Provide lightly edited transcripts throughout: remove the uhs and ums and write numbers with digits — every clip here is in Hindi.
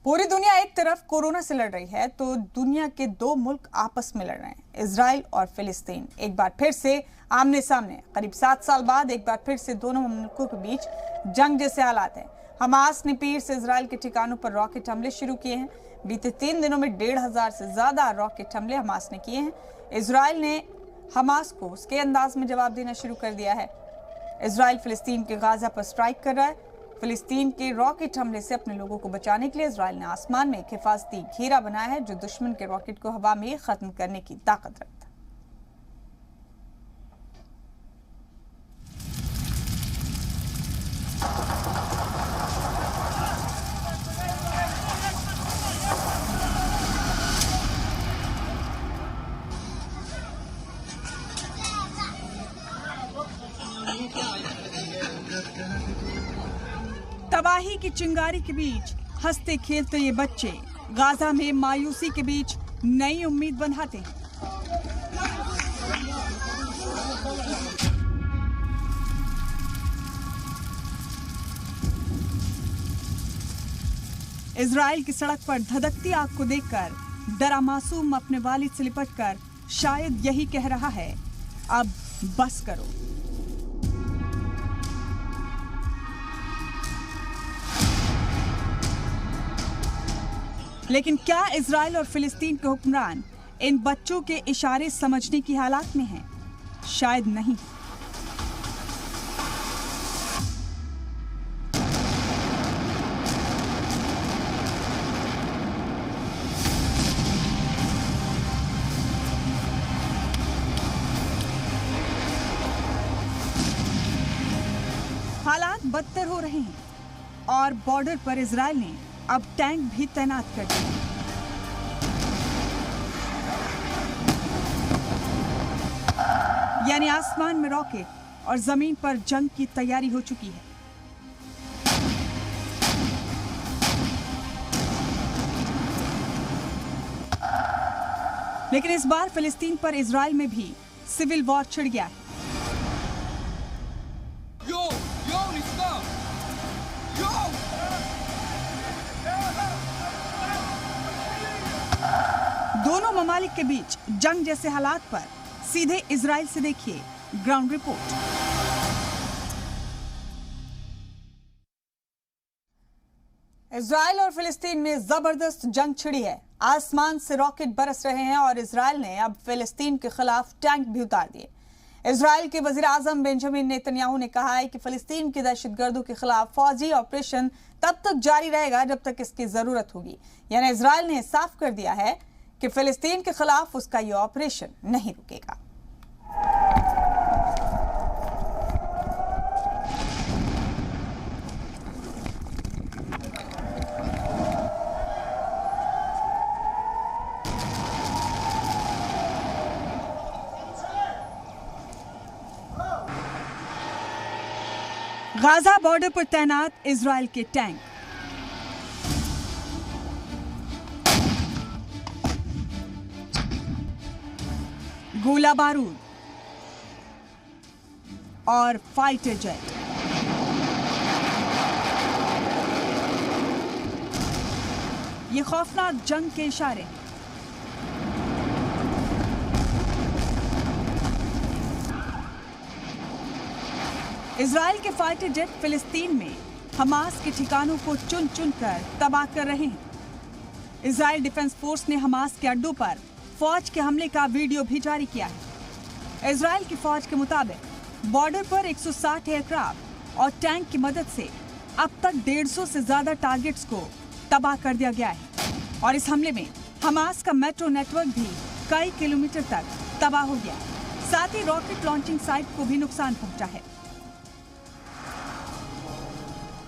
पूरी दुनिया एक तरफ कोरोना से लड़ रही है तो दुनिया के दो मुल्क आपस में लड़ रहे हैं, इजराइल और फिलिस्तीन। एक बार फिर से आमने सामने, करीब 7 साल बाद एक बार फिर से दोनों मुल्कों के बीच जंग जैसे हालात हैं। हमास ने पीर से इजराइल के ठिकानों पर रॉकेट हमले शुरू किए हैं। बीते 3 दिनों में 1500 से ज्यादा रॉकेट हमले हमास ने किए हैं। इजराइल ने हमास को उसके अंदाज में जवाब देना शुरू कर दिया है। इजराइल फिलिस्तीन के गाजा पर स्ट्राइक कर रहा है। फिलिस्तीन के रॉकेट हमले से अपने लोगों को बचाने के लिए इजराइल ने आसमान में एक हिफाजती घेरा बनाया है जो दुश्मन के रॉकेट को हवा में खत्म करने की ताकत रखता है। तबाही की चिंगारी के बीच हंसते खेलते ये बच्चे गाजा में मायूसी के बीच नई उम्मीद बंधाते हैं। इजराइल की सड़क पर धधकती आग को देखकर डरा मासूम अपने वालिद से लिपटकर शायद यही कह रहा है, अब बस करो। लेकिन क्या इजराइल और फिलिस्तीन के हुक्मरान इन बच्चों के इशारे समझने की हालात में हैं? शायद नहीं। हालात बदतर हो रहे हैं और बॉर्डर पर इजराइल ने अब टैंक भी तैनात कर दिए। यानी आसमान में रॉकेट और जमीन पर जंग की तैयारी हो चुकी है। लेकिन इस बार फिलिस्तीन पर इजराइल में भी सिविल वॉर छिड़ गया है। दोनों ममालिक के बीच जंग जैसे हालात पर सीधे इजराइल से देखिए ग्राउंड रिपोर्ट। इजराइल और फिलिस्तीन में जबरदस्त जंग छिड़ी है। आसमान से रॉकेट बरस रहे हैं और इजराइल ने अब फिलिस्तीन के खिलाफ टैंक भी उतार दिए। इजराइल के वजीर आजम बेंजामिन नेतन्याहू ने कहा है कि फिलिस्तीन के दहशतगर्दों के खिलाफ फौजी ऑपरेशन तब तक जारी रहेगा जब तक इसकी जरूरत होगी। यानी इजराइल ने साफ कर दिया है कि फिलिस्तीन के खिलाफ उसका यह ऑपरेशन नहीं रुकेगा। गाजा बॉर्डर पर तैनात इजराइल के टैंक। गोला बारूद और फाइटर जेट। ये खौफनाक जंग के इशारे। इजराइल के फाइटर जेट फिलिस्तीन में हमास के ठिकानों को चुन चुन कर तबाह कर रहे हैं। इजराइल डिफेंस फोर्स ने हमास के अड्डों पर फौज के हमले का वीडियो भी जारी किया है। इजराइल की फौज के मुताबिक बॉर्डर पर 160 एयरक्राफ्ट और टैंक की मदद से अब तक 150 से ज्यादा टारगेट्स को तबाह कर दिया गया है और इस हमले में हमास का मेट्रो नेटवर्क भी कई किलोमीटर तक तबाह हो गया। साथ ही रॉकेट लॉन्चिंग साइट को भी नुकसान पहुंचा है।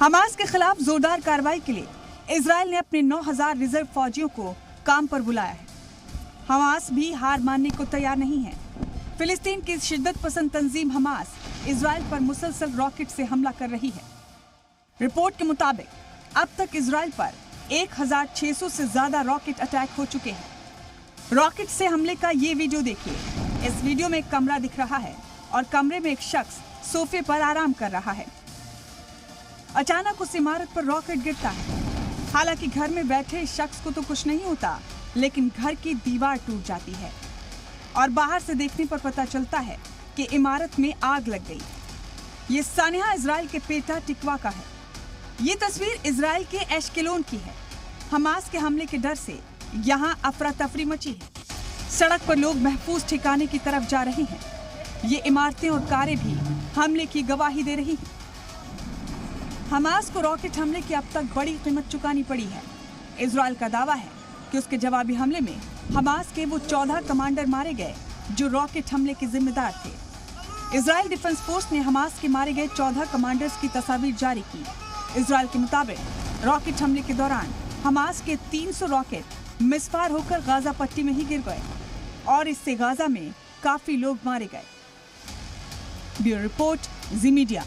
हमास के खिलाफ जोरदार कार्रवाई के लिए इजराइल ने अपने 9000 रिजर्व फौजियों को काम पर बुलाया है। हमास भी हार मानने को तैयार नहीं है। फिलिस्तीन की शिद्दत पसंद तंजीम हमास इजराइल पर मुसलसल रॉकेट से हमला कर रही है। रिपोर्ट के मुताबिक अब तक इजराइल पर 1600 से ज्यादा रॉकेट अटैक हो चुके हैं। रॉकेट से हमले का ये वीडियो देखिए। इस वीडियो में एक कमरा दिख रहा है और कमरे में एक शख्स सोफे पर आराम कर रहा है। अचानक उस इमारत पर रॉकेट गिरता है। हालांकि घर में बैठे शख्स को तो कुछ नहीं होता, लेकिन घर की दीवार टूट जाती है और बाहर से देखने पर पता चलता है कि इमारत में आग लग गई। ये सानिया इजराइल के पेटा टिकवा का है। ये तस्वीर इजराइल के एशकेलोन की है। हमास के हमले के डर से यहाँ अफरा तफरी मची है। सड़क पर लोग महफूज ठिकाने की तरफ जा रहे हैं। ये इमारतें और कारें भी हमले की गवाही दे रही हैं। हमास को रॉकेट हमले की अब तक बड़ी कीमत चुकानी पड़ी है। इजराइल का दावा है कि उसके जवाबी हमले में हमास के वो 14 कमांडर मारे गए जो रॉकेट हमले के जिम्मेदार थे। इजराइल डिफेंस फोर्स ने हमास के मारे गए 14 कमांडर्स की तस्वीर जारी की। इजराइल के मुताबिक रॉकेट हमले के दौरान हमास के 300 रॉकेट मिसफार होकर गाजा पट्टी में ही गिर गए और इससे गाजा में काफी लोग मारे गए। ब्यूरो रिपोर्ट, जी मीडिया।